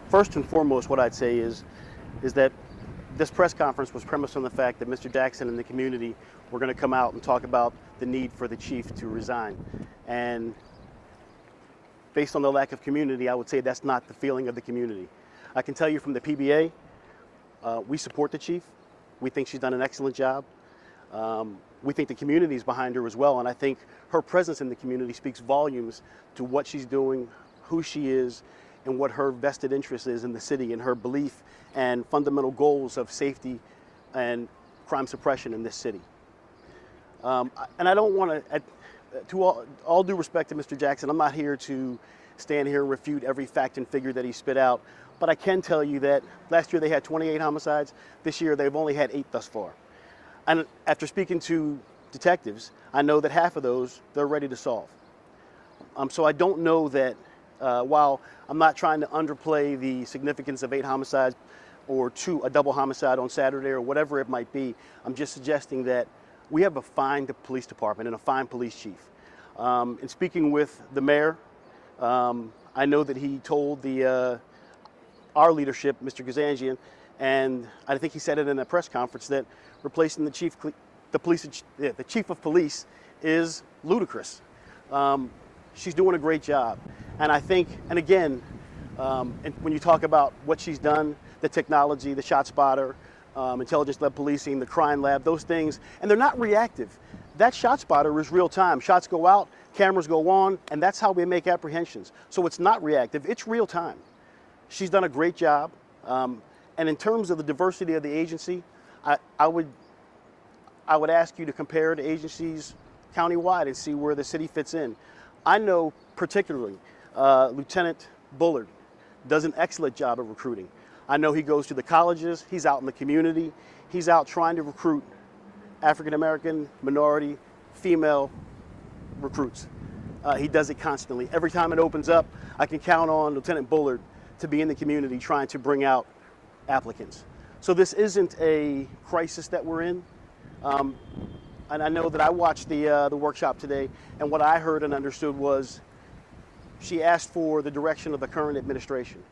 First and foremost, what I'd say is that this press conference was premised on the fact that Mr. Jackson and the community were going to come out and talk about the need for the chief to resign. And based on the lack of community, I would say that's not the feeling of the community. I can tell you from the PBA, we support the chief. We think she's done an excellent job. We think the community is behind her as well, and I think her presence in the community speaks volumes to what she's doing, who she is, and what her vested interest is in the city, and her belief and fundamental goals of safety and crime suppression in this city. And I don't want to all due respect to Mr. Jackson, I'm not here to stand here and refute every fact and figure that he spit out, but I can tell you that last year they had 28 homicides. This year they've only had 8 thus far. And after speaking to detectives, I know that half of those they're ready to solve. So I don't know that while I'm not trying to underplay the significance of 8 homicides or a double homicide on Saturday or whatever it might be, I'm just suggesting that we have a fine police department and a fine police chief. In speaking with the mayor, I know that he told our leadership, Mr. Gazanjian, and I think he said it in a press conference, that replacing the chief of police is ludicrous. She's doing a great job, and I think, and again, and when you talk about what she's done, the technology, the shot spotter, intelligence-led policing, the crime lab, those things, and they're not reactive. That shot spotter is real time. Shots go out, cameras go on, and that's how we make apprehensions. So it's not reactive, it's real time. She's done a great job. And in terms of the diversity of the agency, I would ask you to compare the agencies countywide and see where the city fits in. I know particularly Lieutenant Bullard does an excellent job of recruiting. I know he goes to the colleges, he's out in the community, he's out trying to recruit African American, minority, female recruits. He does it constantly. Every time it opens up, I can count on Lieutenant Bullard to be in the community trying to bring out applicants. So this isn't a crisis that we're in. And I know that I watched the workshop today, and what I heard and understood was she asked for the direction of the current administration.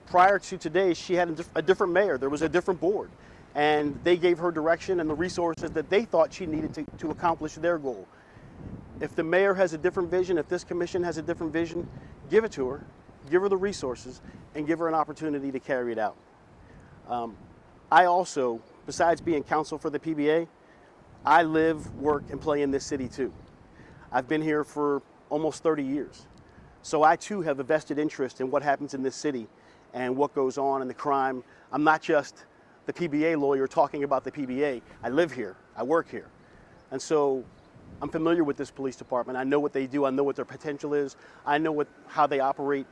Prior to today, she had a different mayor. There was a different board, and they gave her direction and the resources that they thought she needed to accomplish their goal. If the mayor has a different vision, if this commission has a different vision, give it to her, give her the resources, and give her an opportunity to carry it out. I also, besides being counsel for the PBA, I live, work, and play in this city too. I've been here for almost 30 years. So I too have a vested interest in what happens in this city and what goes on in the crime. I'm not just the PBA lawyer talking about the PBA. I live here, I work here. And so I'm familiar with this police department. I know what they do, I know what their potential is, I know how they operate.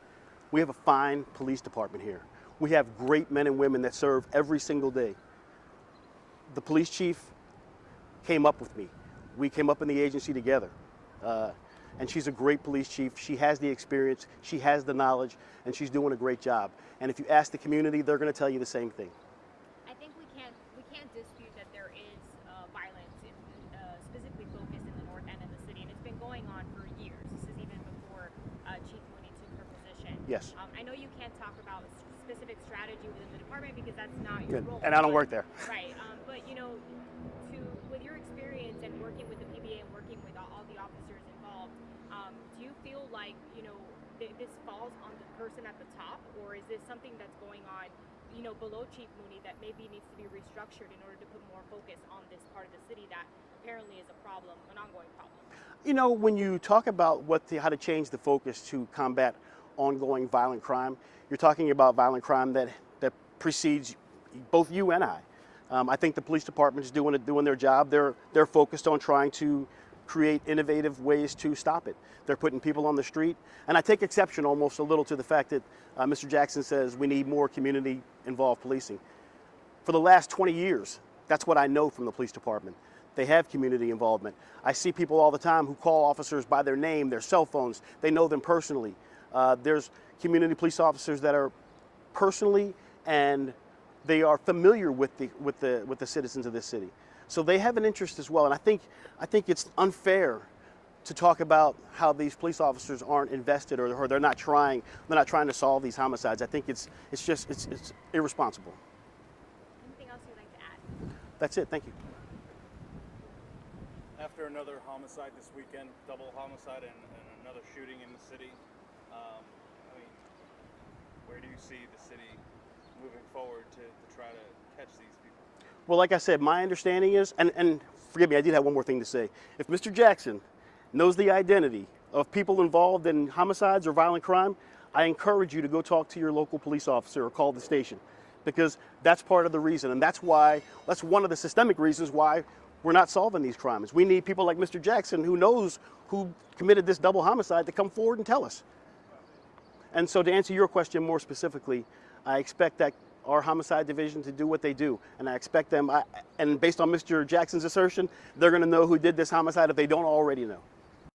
We have a fine police department here. We have great men and women that serve every single day. The police chief came up with me. We came up in the agency together. And she's a great police chief. She has the experience, she has the knowledge, and she's doing a great job. And if you ask the community, they're going to tell you the same thing. I think we can't dispute that there is violence, specifically focused in the north end of the city, and it's been going on for years. This is even before Chief Mooney took her position. Yes. I know you can't talk about specific strategy within the department because that's not your role. And I don't work there. Right. But with your experience and working with the PBA and working with all the officers involved, do you feel like this falls on the person at the top, or is this something that's going on below Chief Mooney that maybe needs to be restructured in order to put more focus on this part of the city that apparently is a problem, an ongoing problem? When you talk about how to change the focus to combat ongoing violent crime, you're talking about violent crime that precedes both you and I. I think the police department is doing their job. They're focused on trying to create innovative ways to stop it. They're putting people on the street, and I take exception almost a little to the fact that Mr. Jackson says we need more community-involved policing. For the last 20 years, that's what I know from the police department. They have community involvement. I see people all the time who call officers by their name, their cell phones. They know them personally. There's community police officers that are personally and they are familiar with the citizens of this city. So they have an interest as well. And I think it's unfair to talk about how these police officers aren't invested or they're not trying to solve these homicides. I think it's irresponsible. Anything else you'd like to add? That's it. Thank you. After another homicide this weekend, double homicide and another shooting in the city, I mean, where do you see the city moving forward to try to catch these people? Well, like I said, my understanding is, and forgive me, I did have one more thing to say. If Mr. Jackson knows the identity of people involved in homicides or violent crime, I encourage you to go talk to your local police officer or call the station, because that's part of the reason, and that's one of the systemic reasons why we're not solving these crimes. We need people like Mr. Jackson, who knows who committed this double homicide, to come forward and tell us. And so, to answer your question more specifically, I expect that our homicide division to do what they do, and I expect them, and based on Mr. Jackson's assertion, they're going to know who did this homicide if they don't already know.